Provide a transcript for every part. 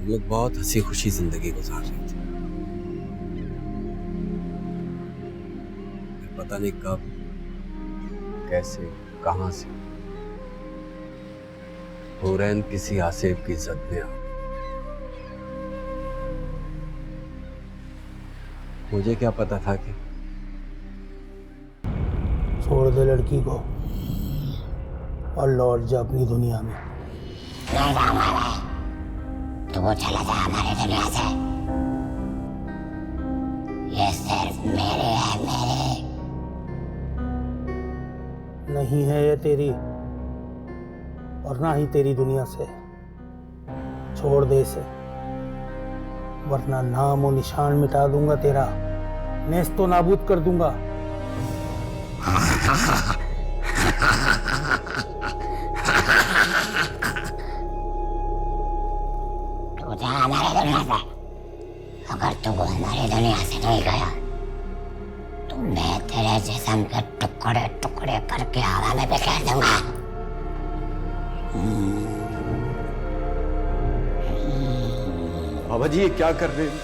हम लोग बहुत हंसी खुशी जिंदगी गुजार रहे थे। पता नहीं कब, कैसे, कहां से हुरैन किसी आसिफ की इज्जत में आ गई। मुझे क्या पता था कि छोड़ दे लड़की को और लौट जा अपनी दुनिया में। नहीं जाऊंगा, तो वो चला जा हमारी दुनिया से। ये सिर्फ मेरे है, मेरे नहीं है ये तेरी, और ना ही तेरी दुनिया से। छोड़ दे इसे, वरना नाम और निशान मिटा दूंगा तेरा, नेस्तो नाबूद कर दूंगा। तू जा हमारी दुनिया से। अगर तू हमारी दुनिया से नहीं गया तो मैं तेरे जिस्म के टुकड़े टुकड़े करके हवा में बिखेर दूंगा। बाबा जी ये क्या कर रहे हैं?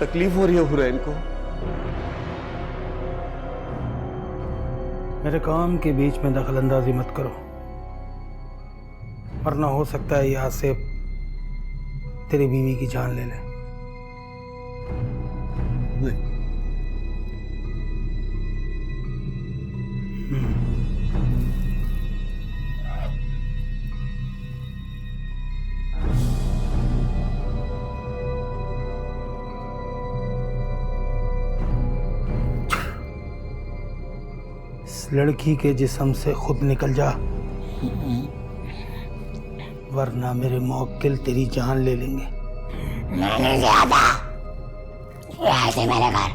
तकलीफ हो रही है हुरैन को। मेरे काम के बीच में दखल अंदाजी मत करो, वरना हो सकता है यहाँ से तेरी बीवी की जान ले ले। नहीं, इस लड़की के जिस्म से खुद निकल जा, वरना मेरे मौक्किल तेरी जान ले लेंगे। मैंने ज्यादा यहाँ से मेरे घर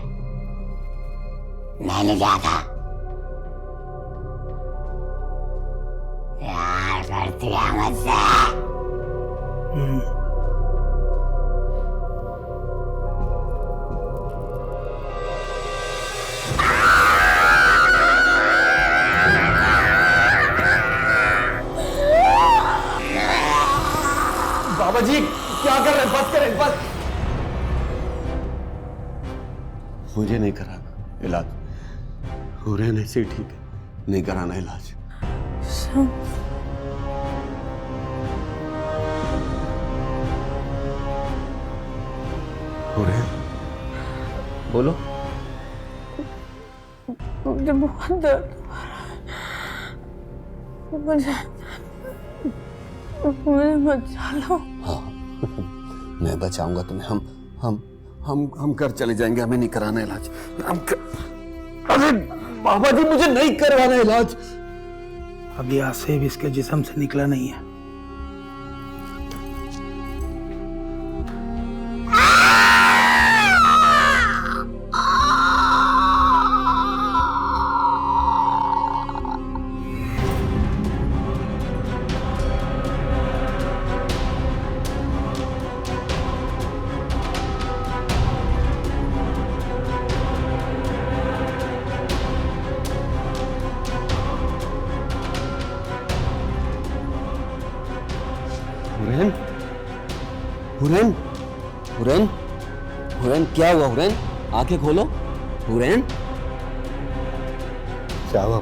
मैंने ज्यादा प्यार करती है मुझसे। बाबा जी क्या कर रहे हैं? बस करें, बस। मुझे नहीं कराना इलाज, हुरैन ऐसे ही ठीक है, नहीं कराना इलाज। हुरैन बोलो। मुझे बहुत दर्द हो रहा है। मुझे बचा लो। हाँ मैं बचाऊंगा तुम्हें। हम घर चले जाएंगे, हमें नहीं कराना इलाज। अरे बाबा जी मुझे नहीं करवाना इलाज। अभी आसिफ इसके जिस्म से निकला नहीं है। हुरैन, हुरैन, हुरैन, हुरैन क्या हुआ? हुरैन आंखें खोलो। हुरैन क्या हुआ?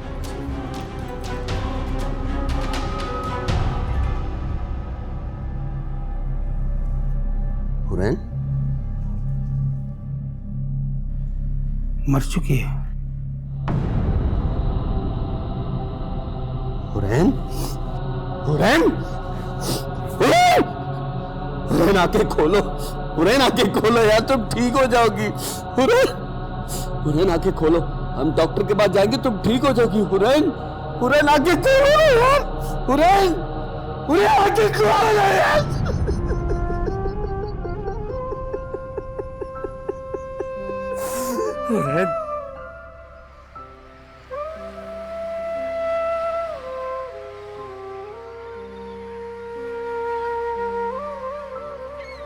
हुरैन मर चुकी है। हुरैन, हुरैन, हुरैन, हुरैन आंखें खोलो। हुरैन आंखें खोलो यार, तुम ठीक हो जाओगी। हुरैन, हुरैन आंखें खोलो, हम डॉक्टर के पास जाएंगे, तुम ठीक हो जाओगी। हुरैन, हुरैन आंखें खोलो यार। हुरैन, हुरैन आंखें खोलो यार। हुरैन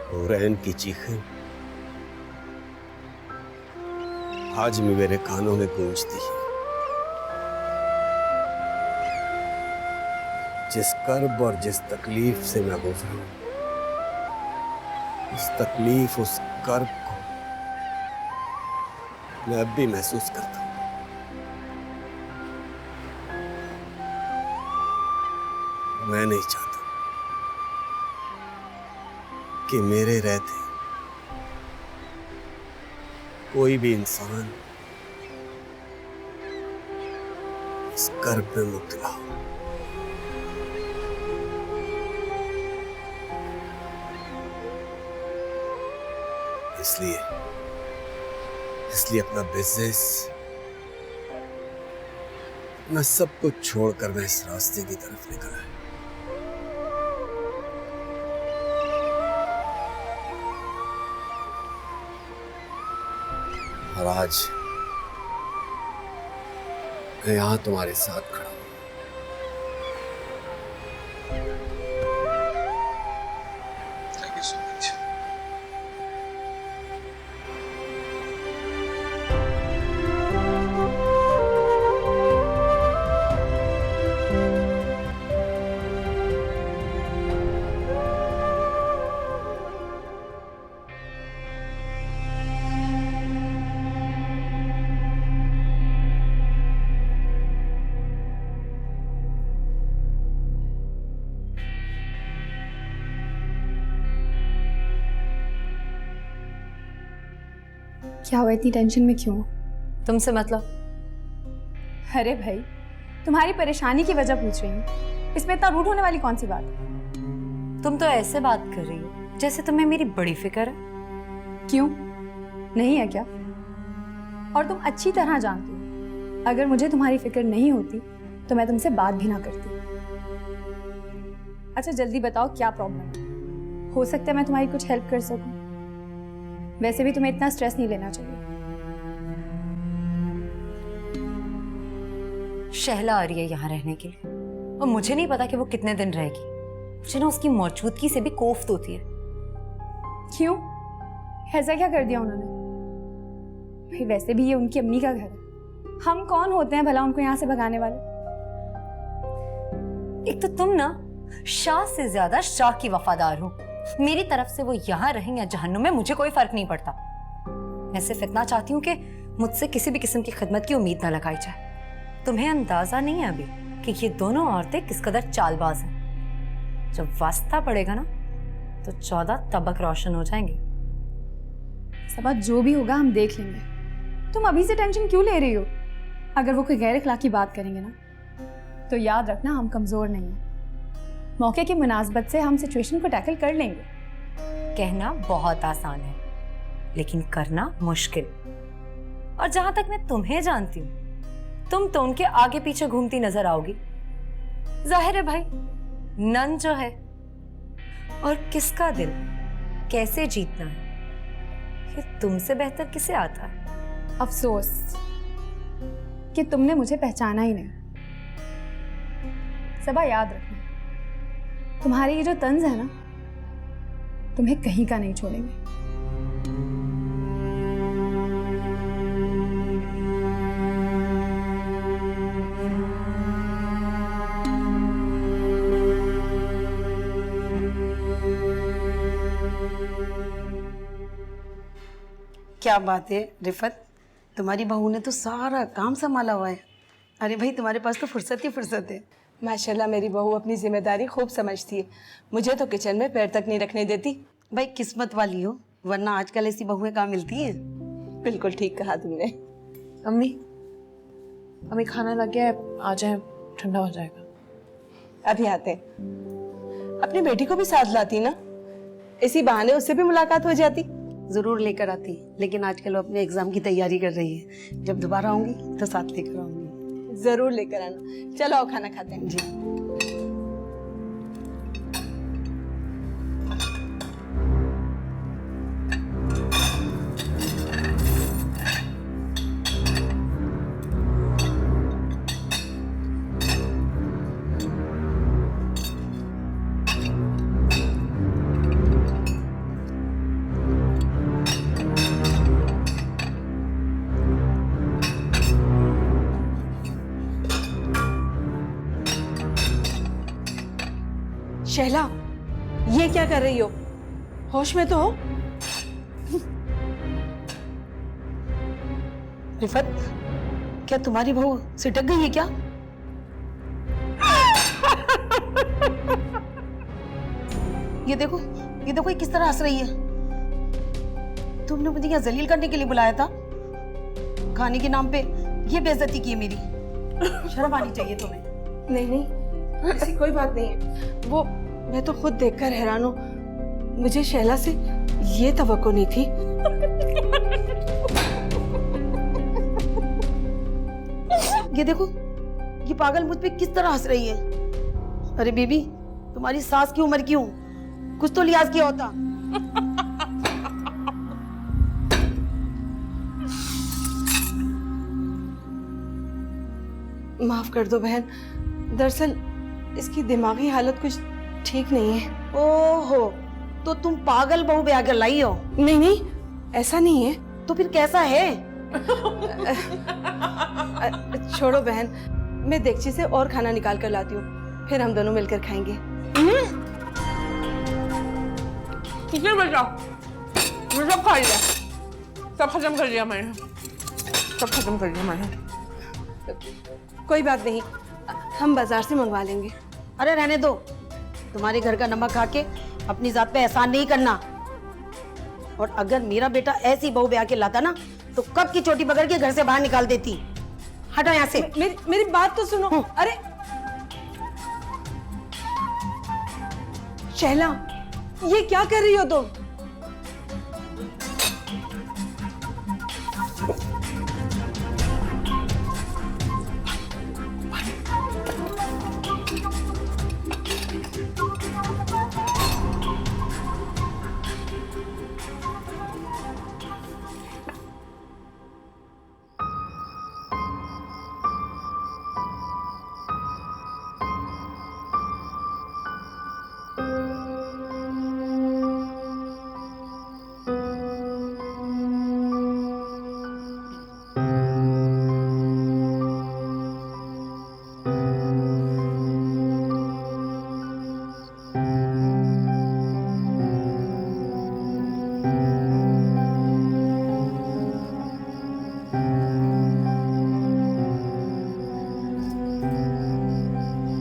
हुरैन की चीखें आज भी मेरे कानों में गूंजती है। जिस कर्ब और जिस तकलीफ से मैं गुजरा उस तकलीफ, उस कर्ब को मैं अब भी महसूस करता हूं। मैं नहीं चाहता कि मेरे रहते कोई भी इंसान इस कर्ब में मुब्तला हो। इसलिए अपना बिजनेस, अपना सब कुछ छोड़कर मैं इस रास्ते की तरफ निकला है। और आज मैं यहां तुम्हारे साथ खड़ा हूं। Thank you so much. क्या हुआ, इतनी टेंशन में क्यों? तुमसे मतलब? अरे भाई, तुम्हारी परेशानी की वजह पूछ रही हूँ, इसमें इतना रूठ होने वाली कौन सी बात है? तुम तो ऐसे बात कर रही हो जैसे तुम्हें मेरी बड़ी फिक्र है। क्यों, नहीं है क्या? और तुम अच्छी तरह जानती हो, अगर मुझे तुम्हारी फिक्र नहीं होती तो मैं तुमसे बात भी ना करती। अच्छा जल्दी बताओ क्या प्रॉब्लम है, हो सकता है मैं तुम्हारी कुछ हेल्प कर सकूं। वैसे भी तुम्हें इतना स्ट्रेस नहीं लेना चाहिए। शहला आ रही है यहाँ रहने के लिए और मुझे नहीं पता कि वो कितने दिन रहेगी। मुझे ना उसकी मौजूदगी से भी कोफ्त होती है। क्यों, ऐसा क्या कर दिया उन्होंने? भाई वैसे भी ये उनकी अम्मी का घर है, हम कौन होते हैं भला उनको यहाँ से भगाने वाले? एक तो तुम ना शाह से ज्यादा शाह की वफादार हो। मेरी तरफ से वो यहाँ रहें या जहन्नुम में मुझे कोई फर्क नहीं पड़ता। मैं सिर्फ इतना चाहती हूँ कि मुझसे किसी भी किस्म की खिदमत की उम्मीद ना लगाई जाए। तुम्हें अंदाजा नहीं है अभी कि ये दोनों औरतें किस कदर चालबाज हैं। जब वास्ता पड़ेगा ना तो 14 तबक रोशन हो जाएंगे। सबा जो भी होगा हम देख लेंगे, तुम अभी से टेंशन क्यों ले रही हो? अगर वो कोई गैर अखलाकी बात करेंगे ना तो याद रखना हम कमजोर नहीं हैं। मौके की मुनासबत से हम सिचुएशन को टैकल कर लेंगे। कहना बहुत आसान है लेकिन करना मुश्किल। और जहां तक मैं तुम्हें जानती हूँ, तुम तो उनके आगे पीछे घूमती नजर आओगी। जाहिर है भाई, नन जो है और किसका दिल कैसे जीतना है ये तुमसे बेहतर किसे आता है। अफसोस कि तुमने मुझे पहचाना ही नहीं। सबा याद रखना, तुम्हारी ये जो तंज है ना, तुम्हें कहीं का नहीं छोड़ेंगे। क्या बात है रिफत, तुम्हारी बहू ने तो सारा काम संभाला हुआ है। अरे भाई तुम्हारे पास तो फुर्सत ही फुर्सत है। माशाल्लाह मेरी बहू अपनी जिम्मेदारी खूब समझती है। मुझे तो किचन में पैर तक नहीं रखने देती। भाई किस्मत वाली हो, वरना आजकल ऐसी बहुएं कहाँ मिलती हैं। बिल्कुल ठीक कहा तुमने। अम्मी, अम्मी खाना लग गया है, आ जाए, ठंडा हो जाएगा। अभी आते हैं। अपनी बेटी को भी साथ लाती ना, इसी बहाने उससे भी मुलाकात हो जाती। जरूर लेकर आती, लेकिन आजकल वो अपने एग्जाम की तैयारी कर रही है। जब दोबारा आऊंगी तो साथ लेकर आऊंगी। जरूर लेकर आना। चलो आओ खाना खाते हैं। जी शहला, ये क्या कर रही हो? होश में तो हो? रिफत, क्या तुम्हारी बहू सिटक गई है क्या? ये देखो ये किस तरह हंस रही है। तुमने मुझे यहाँ जलील करने के लिए बुलाया था, खाने के नाम पे ये बेइज्जती की है मेरी। शर्म आनी चाहिए तुम्हें। नहीं नहीं, ऐसी कोई बात नहीं है। वो मैं तो खुद देखकर हैरान हूँ। मुझे शैला से ये तवक्को नहीं थी। ये देखो, ये पागल मुझ पे किस तरह हंस रही है। अरे बेबी, तुम्हारी सास की उम्र क्यों, कुछ तो लिहाज किया होता। माफ कर दो बहन, दरअसल इसकी दिमागी हालत कुछ ठीक नहीं है। ओहो, तो तुम पागल बहू ब्याह कर लाई हो? नहीं नहीं, ऐसा नहीं है। तो फिर कैसा है? छोड़ो बहन, मैं देगची से और खाना निकाल कर लाती हूँ, फिर हम दोनों मिलकर खाएंगे। कितने बचा? मैं सब खा लिया, सब खत्म कर लिया मैंने, सब खत्म कर लिया मैंने। कोई बात नहीं, हम बाजार से मंगवा लेंगे। अरे रहने दो, तुम्हारे घर का नमक खा के अपनी जात पे एहसान नहीं करना। और अगर मेरा बेटा ऐसी बहू ब्याह के लाता ना, तो कब की चोटी पकड़ के घर से बाहर निकाल देती। हटो यहाँ से। मेरी बात तो सुनो। अरे शैला, ये क्या कर रही हो तुम?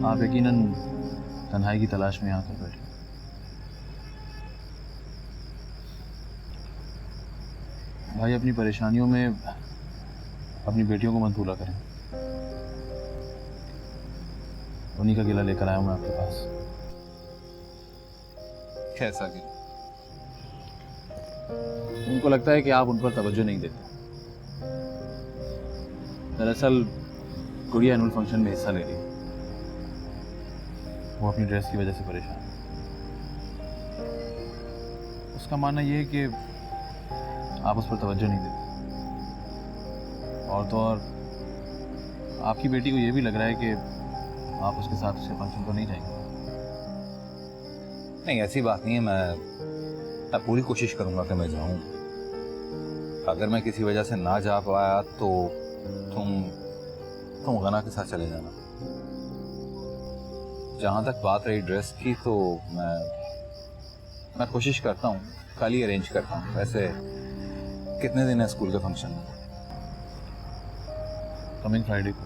आप यकीनन तन्हाई की तलाश में यहाँ पर बैठे। भाई, अपनी परेशानियों में अपनी बेटियों को मत भूला करें। उन्हीं का गिला लेकर आया हूं मैं आपके पास। कैसा गिला? उनको लगता है कि आप उन पर तवज्जो नहीं देते। दरअसल गुड़िया एनुअल फंक्शन में हिस्सा ले रही है। वो अपनी ड्रेस की वजह से परेशान है। उसका मानना यह है कि आप उस पर तवज्जो नहीं देते। और तो और आपकी बेटी को यह भी लग रहा है कि आप उसके साथ उसके फंक्शन पर नहीं जाएंगे। नहीं, ऐसी बात नहीं है। मैं पूरी कोशिश करूंगा कि मैं जाऊं। अगर मैं किसी वजह से ना जा पाया तो तुम गना के साथ चले जाना। जहां तक बात रही ड्रेस की, तो मैं कोशिश करता हूँ, कल ही अरेंज करता हूँ। वैसे कितने दिन है स्कूल के फंक्शन में? कमिंग फ्राइडे को।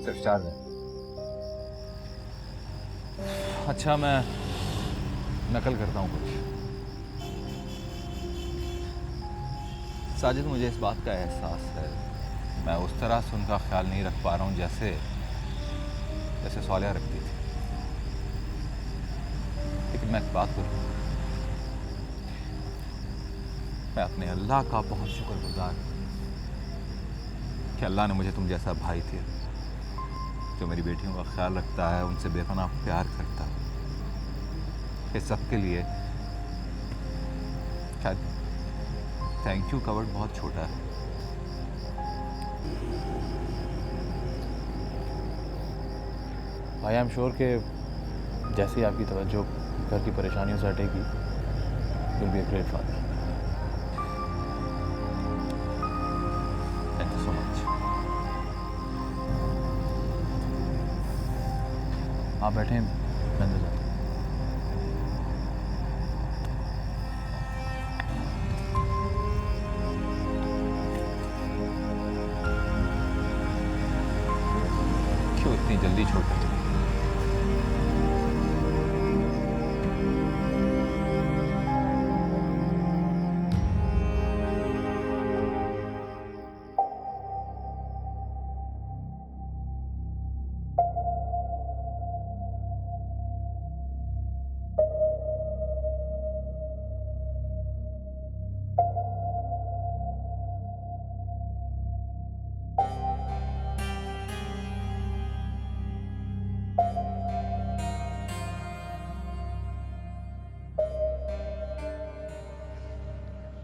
सिर्फ 4 दिन? अच्छा, मैं नकल करता हूँ कुछ। साजिद, मुझे इस बात का एहसास है, मैं उस तरह से उनका ख्याल नहीं रख पा रहा हूँ जैसे सालिया रखती थी। लेकिन मैं एक बात करूँ, मैं अपने अल्लाह का बहुत शुक्रगुजार हूँ कि अल्लाह ने मुझे तुम जैसा भाई दिया, जो मेरी बेटियों का ख्याल रखता है, उनसे बेपनाह प्यार करता है। इस सब के लिए शायद थैंक यू का वर्ड बहुत छोटा है। आई एम श्योर कि जैसे ही आपकी तवज्जो घर की परेशानियों से हटेगी, you'll be a great father. Thank you so much. आप बैठें, मैं अंदर जाता हूं। क्यों इतनी जल्दी छोड़कर चली?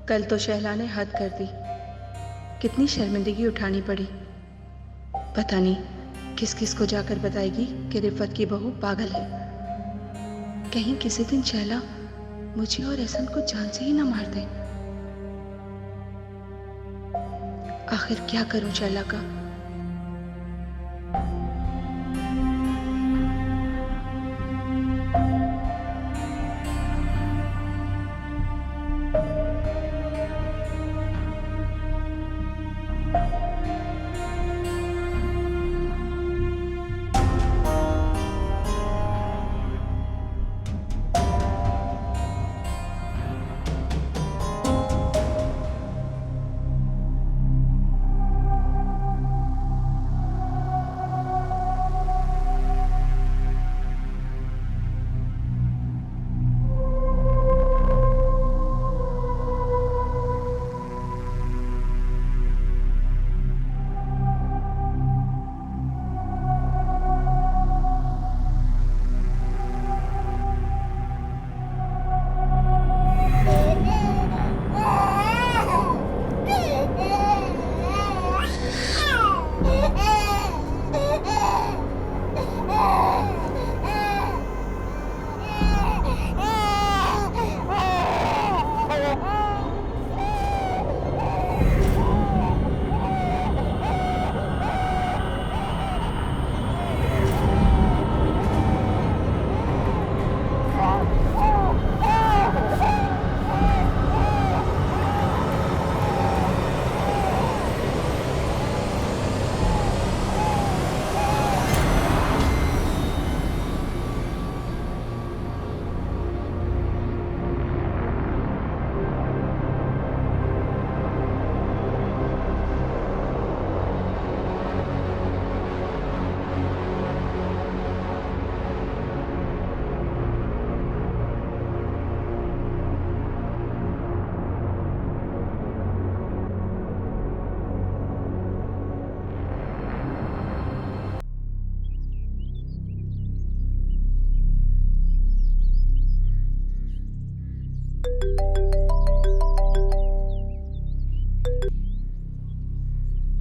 कल तो शहला ने हद कर दी, कितनी शर्मिंदगी उठानी पड़ी। पता नहीं किस किस को जाकर बताएगी कि रिफत की बहू पागल है। कहीं किसी दिन शहला मुझे और एहसन को जान से ही ना मार दे। आखिर क्या करूं शहला का?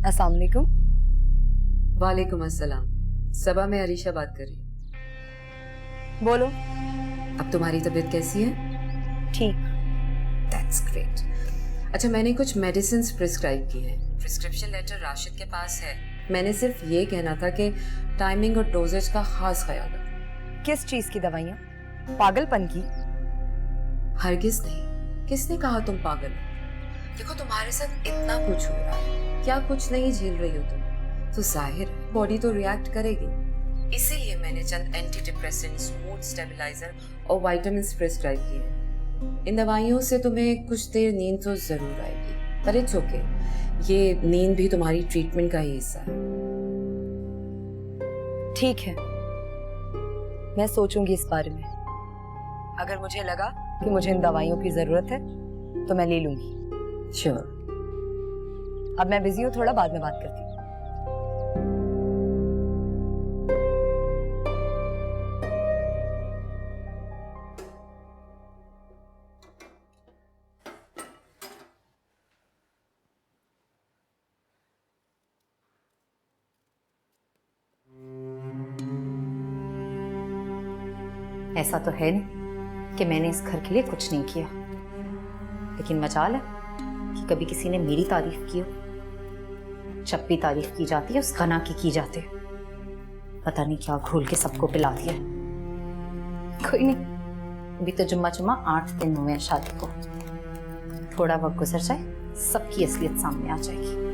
अस्सलाम वालेकुम। वालेकुम अस्सलाम। सबा में अरीशा बात कर रही हूँ। बोलो। अब तुम्हारी तबीयत कैसी है? ठीक। That's great. अच्छा, मैंने कुछ मेडिसिन प्रिस्क्राइब की हैं। प्रिस्क्रिप्शन लेटर राशिद के पास है। मैंने सिर्फ ये कहना था कि टाइमिंग और डोजेज का खास ख्याल रखो। किस चीज की दवाइयाँ? पागलपन की? हरगिज नहीं। किसने कहा तुम पागल हो? देखो, तुम्हारे साथ इतना कुछ हो रहा है, क्या कुछ नहीं झेल रही हो तुम? तो जाहिर है बॉडी तो रिएक्ट करेगी। इसीलिए मैंने चंद एंटी डिप्रेसेंट्स, मूड स्टेबलाइजर और विटामिन प्रिस्क्राइब किए हैं। इन दवाइयों से तुम्हें कुछ देर नींद तो जरूर आएगी, पर इट्स ओके। ये नींद भी तुम्हारी ट्रीटमेंट का ही हिस्सा है। ठीक है, मैं सोचूंगी इस बारे में। अगर मुझे लगा कि मुझे इन दवाइयों की जरूरत है तो मैं ले लूंगी। श्योर। अब मैं बिजी हूँ, थोड़ा बाद में बात करती हूँ। ऐसा तो है नहीं कि मैंने इस घर के लिए कुछ नहीं किया, लेकिन मजाल है कि कभी किसी ने मेरी तारीफ की हो। जब भी तारीफ की जाती है उस गना की जाती है। पता नहीं क्या घोल के सबको पिला दिया। कोई नहीं, अभी तो जुम्मा 8 दिन हुए हैं शादी को। थोड़ा वक्त गुजर जाए, सबकी असलियत सामने आ जाएगी।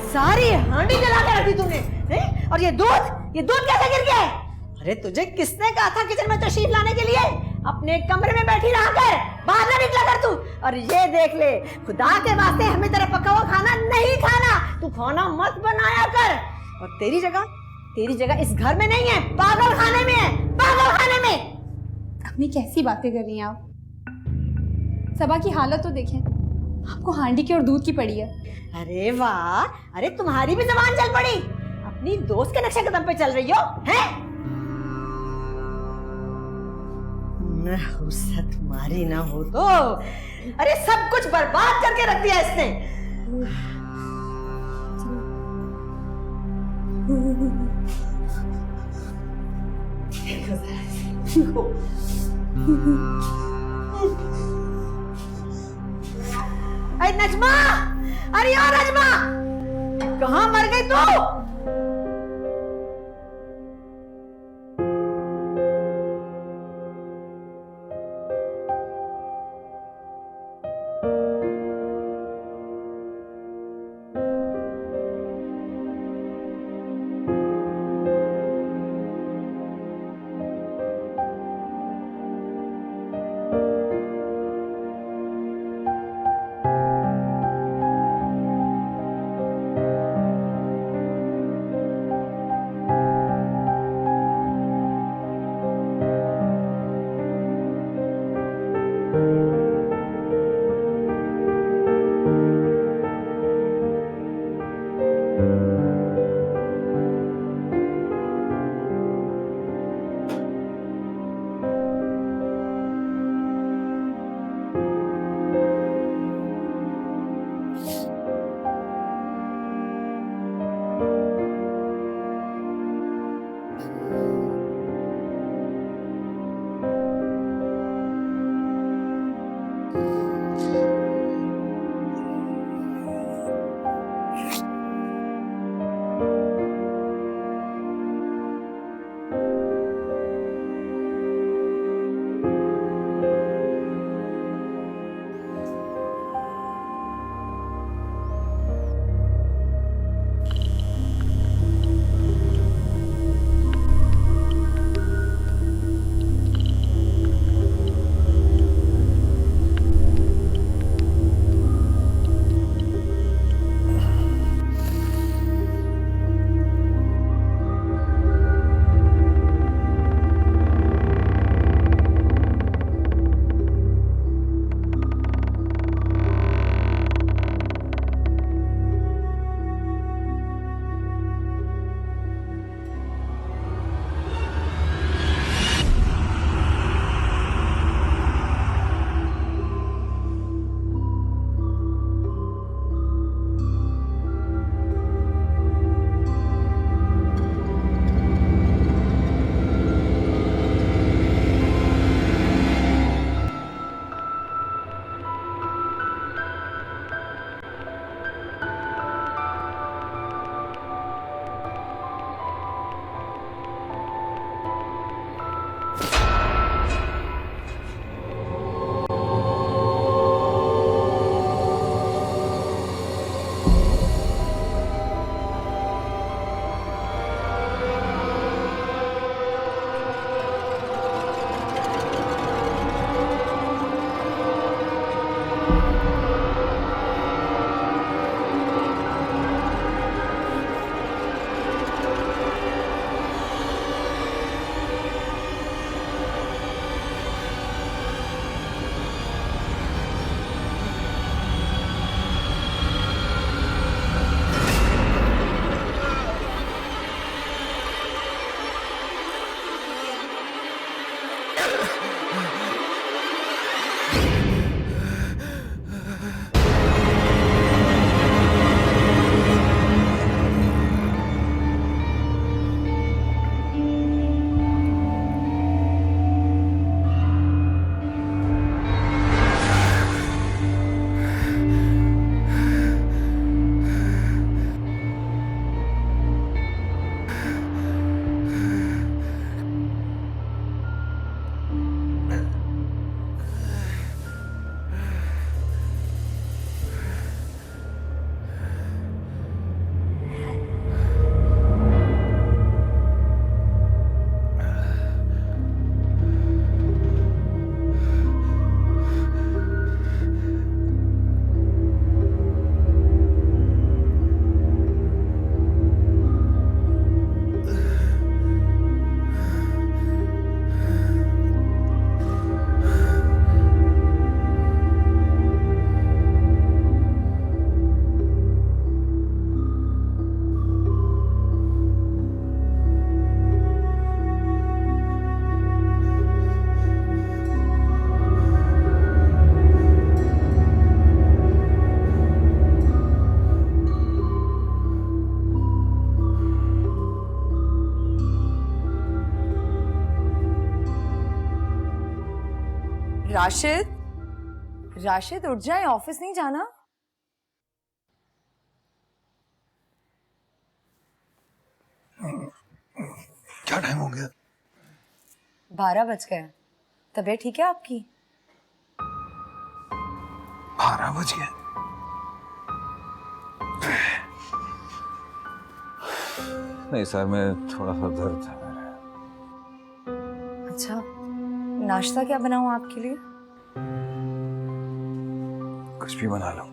सारी हांडी जला के रखी तूने हैं? और ये दूध कैसे गिर गया? अरे तुझे किसने कहा था किचन में तशरीफ लाने के लिए? अपने कमरे में बैठी रहा कर, बाहर ना निकला कर तू। और ये देख ले, खुदा के वास्ते हमें तेरा पका हुआ खाना नहीं खाना, तू खाना मत बनाया कर। और तेरी जगह इस घर में नहीं है, पागल खाने में है, पागल खाने में। अम्मी कैसी बातें कर रही हैं आप? सबा की हालत तो देखें, आपको हांडी की और दूध की पड़ी है। अरे वाह, अरे तुम्हारी भी जबान चल पड़ी, अपनी दोस्त के नक्शे कदम पे चल रही हो हैं? नहुसा तुम्हारी ना हो तो अरे सब कुछ बर्बाद करके रख दिया इसने। अरे नजमा, अरे यार नजमा, कहाँ मर गई तू? राशिद, राशिद उठ जाए, ऑफिस नहीं जाना? क्या टाइम हो गया? 12 बज गए। तबीयत ठीक है आपकी? 12 बज गए? नहीं सर, मैं थोड़ा सा दर्द है मेरे। अच्छा, नाश्ता क्या बनाऊं आपके लिए? कुछ भी बना लो।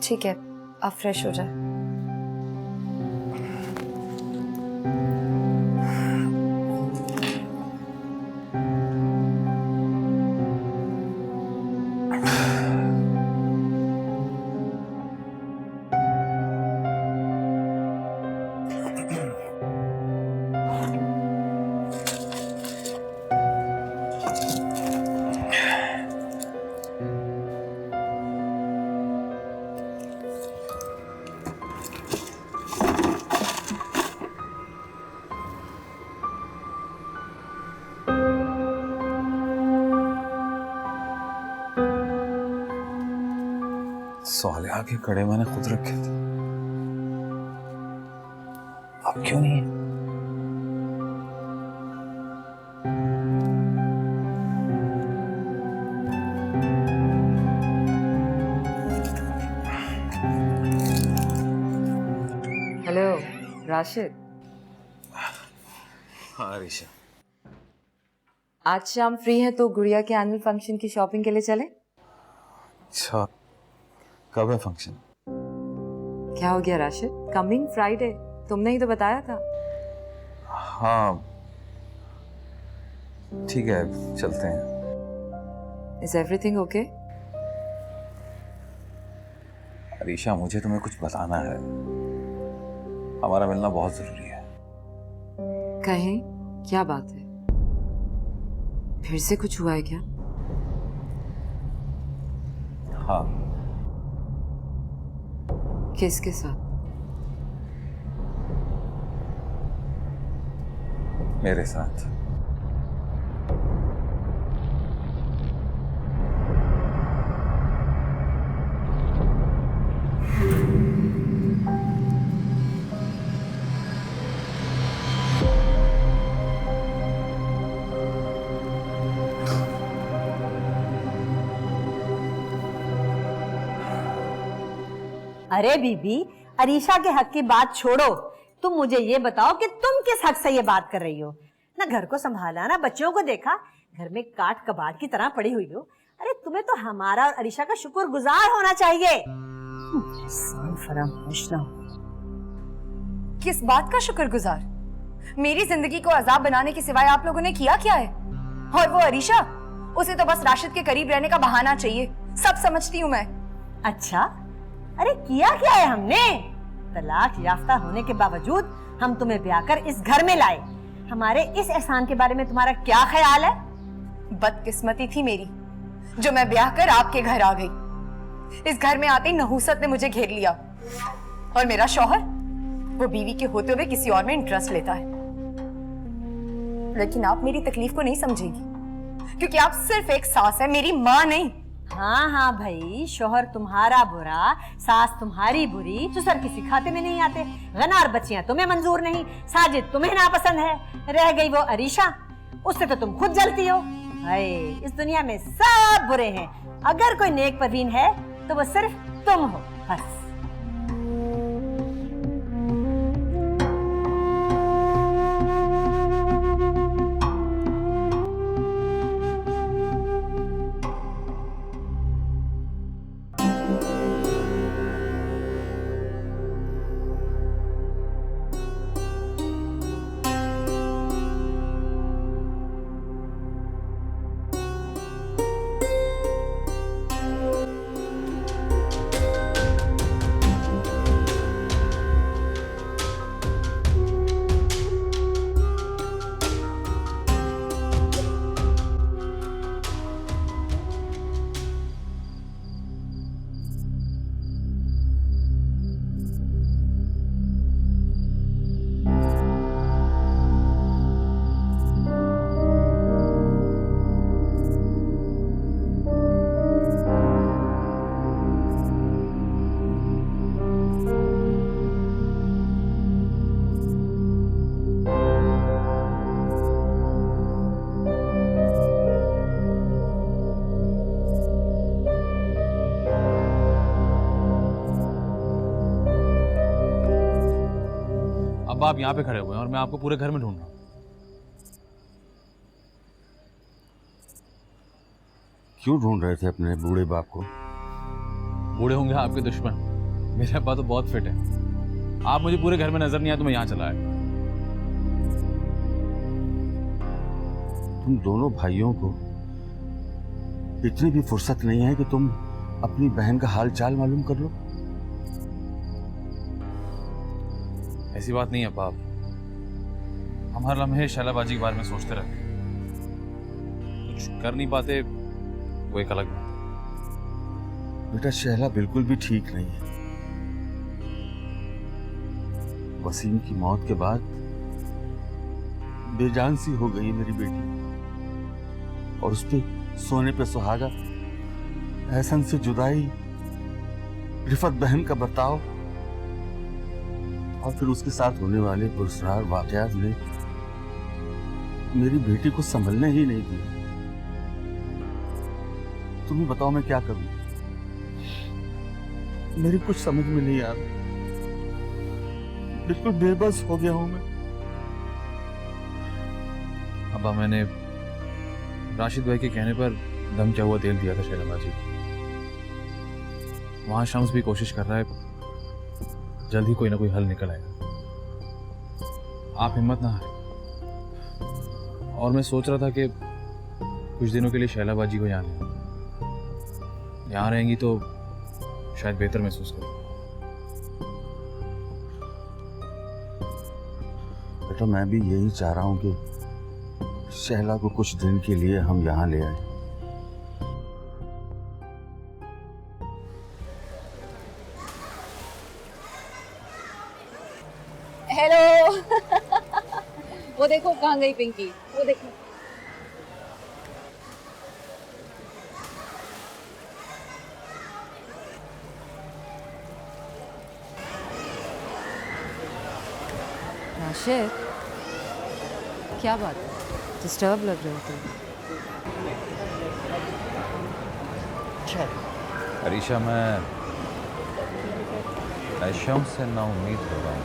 ठीक है, आप फ्रेश हो जाए। सालिया के कड़े मैंने खुद रखे थे, अब क्यों नहीं है? हेलो राशिद, हाँ ऋषा, आज शाम फ्री है तो गुड़िया के एनुअल फंक्शन की शॉपिंग के लिए चले? अच्छा कब है फंक्शन? क्या हो गया राशिद? कमिंग फ्राइडे, तुमने ही तो बताया था। हाँ ठीक है, चलते हैं। Is everything okay? ऋषा, मुझे तुम्हें कुछ बताना है, हमारा मिलना बहुत जरूरी है। कहें, क्या बात है? फिर से कुछ हुआ है क्या? हाँ। किसके साथ? मेरे साथ। अरे बीबी, अरीशा के हक की बात छोड़ो, तुम मुझे ये बताओ कि तुम किस हक से ये बात कर रही हो? ना घर को संभाला, ना बच्चों को देखा, घर में काट कबाड़ की तरह पड़ी हुई हो। अरे तुम्हें तो हमारा और अरीशा का शुक्रगुजार होना चाहिए। किस बात का शुक्रगुजार? मेरी जिंदगी को अजाब बनाने के सिवाय आप लोगों ने किया क्या है? और वो अरीशा, उसे तो बस राशिद के करीब रहने का बहाना चाहिए, सब समझती हूँ मैं। अच्छा, अरे किया क्या है हमने? तलाक याफ्ता होने के बावजूद हम तुम्हें ब्याह कर इस घर में लाए। हमारे इस एहसान के बारे में तुम्हारा क्या ख्याल है? बदकिस्मती थी मेरी जो मैं ब्याह कर आपके घर आ गई। इस घर में आते ही नहूसत ने मुझे घेर लिया और मेरा शौहर, वो बीवी के होते हुए किसी और में इंटरेस्ट लेता है। लेकिन आप मेरी तकलीफ को नहीं समझेगी क्योंकि आप सिर्फ एक सास है, मेरी माँ नहीं। हाँ हाँ भाई, शोहर तुम्हारा बुरा, सास तुम्हारी बुरी, ससुर किसी खाते में नहीं आते, गनार बच्चियां तुम्हें मंजूर नहीं, साजिद तुम्हें नापसंद है, रह गई वो अरीशा, उससे तो तुम खुद जलती हो। हाय, इस दुनिया में सब बुरे हैं, अगर कोई नेक परवीन है तो वो सिर्फ तुम हो, बस। अब आप यहाँ पे खड़े हुए हैं और मैं आपको पूरे घर में ढूंढ रहा हूँ। क्यों ढूंढ रहे थे अपने बूढ़े बाप को? बूढ़े होंगे आपके दुश्मन, मेरे अब्बा तो बहुत फिट है। आप मुझे पूरे घर में नजर नहीं आए तो मैं यहाँ चला आया। तुम दोनों भाइयों को इतनी भी फुर्सत नहीं है कि तुम अपनी बहन का हाल चाल मालूम कर लो? ऐसी बात नहीं है बाप, हम हर लम्हे शैलाबाजी के बारे में सोचते रहते हैं, कुछ कर नहीं पाते, वो एक अलग बात है। बेटा शैला बिल्कुल भी ठीक नहीं है। वसीम की मौत के बाद बेजान सी हो गई मेरी बेटी, और उस पे सोने पे सुहागा, एहसन से जुदाई, रिफत बहन का बर्ताव और फिर उसके साथ होने वाले पुरस्कार वाकयात ने मेरी बेटी को संभलने ही नहीं दिया। तुम्हें बताओ मैं क्या करूं? मेरी कुछ समझ में नहीं आ रहा, बिल्कुल बेबस हो गया हूं मैं। अब्बा मैंने राशिद भाई के कहने पर दम क्या हुआ तेल दिया था शैलाबाजी को। वहां शम्स भी कोशिश कर रहा है, जल्द ही कोई ना कोई हल निकल आएगा। आप हिम्मत ना हारें। और मैं सोच रहा था कि कुछ दिनों के लिए शैलाबाजी को यहाँ लें। यहाँ रहेंगी तो शायद बेहतर महसूस करें। बेटा मैं भी यही चाह रहा हूं कि शैला को कुछ दिन के लिए हम यहाँ ले आए। हेलो वो देखो कहाँ गई पिंकी, वो देखो। राशिद, क्या बात है, डिस्टर्ब लग रहे हो तुम? अरीशा मैं शम्स से नाउम्मीद हो रहा हूँ।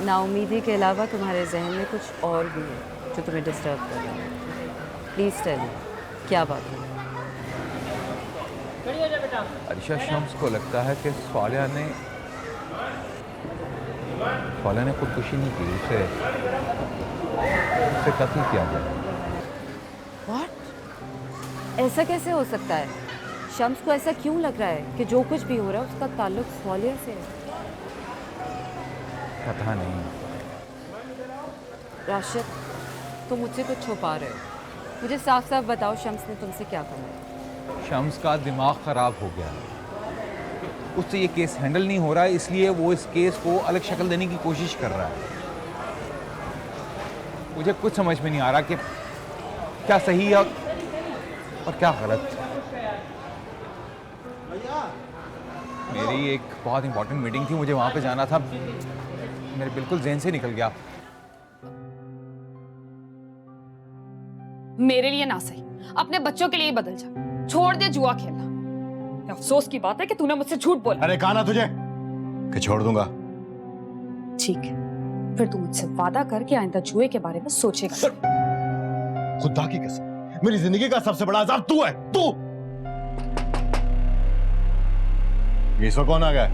नाउमीदी के अलावा तुम्हारे जहन में कुछ और भी है जो तुम्हें डिस्टर्ब कर रहा है। प्लीज टेल मी, क्या बात है? अरीशा शम्स को लगता है कि स्वालिया ने खुदकुशी नहीं की, उसे कत्ल किया गया। What? ऐसा कैसे हो सकता है? शम्स को ऐसा क्यों लग रहा है कि जो कुछ भी हो रहा है उसका ताल्लुक स्वालिया से है? पता नहीं। राशिद, तुम मुझसे कुछ छुपा रहे हो। मुझे साफ साफ बताओ शम्स ने तुमसे क्या कहा? शम्स का दिमाग खराब हो गया है, उससे ये केस हैंडल नहीं हो रहा है, इसलिए वो इस केस को अलग शक्ल देने की कोशिश कर रहा है। मुझे कुछ समझ में नहीं आ रहा कि क्या सही है और क्या गलत। मेरी एक बहुत इंपॉर्टेंट मीटिंग थी, मुझे वहां पे जाना था, मेरे बिल्कुल ज़हन से निकल गया। मेरे लिए ना सही, अपने बच्चों के लिए ही बदल जा। छोड़ दे जुआ खेलना। अफसोस की बात है कि तूने मुझसे झूठ बोला। अरे कहा ना तुझे कि छोड़ दूंगा। ठीक है, फिर तू मुझसे वादा कर कि आइंदा जुए के बारे में सोचेगा। खुदा की कसम, मेरी जिंदगी का सबसे बड़ा अजाब तू है, तू। ये सो कौन आ गया?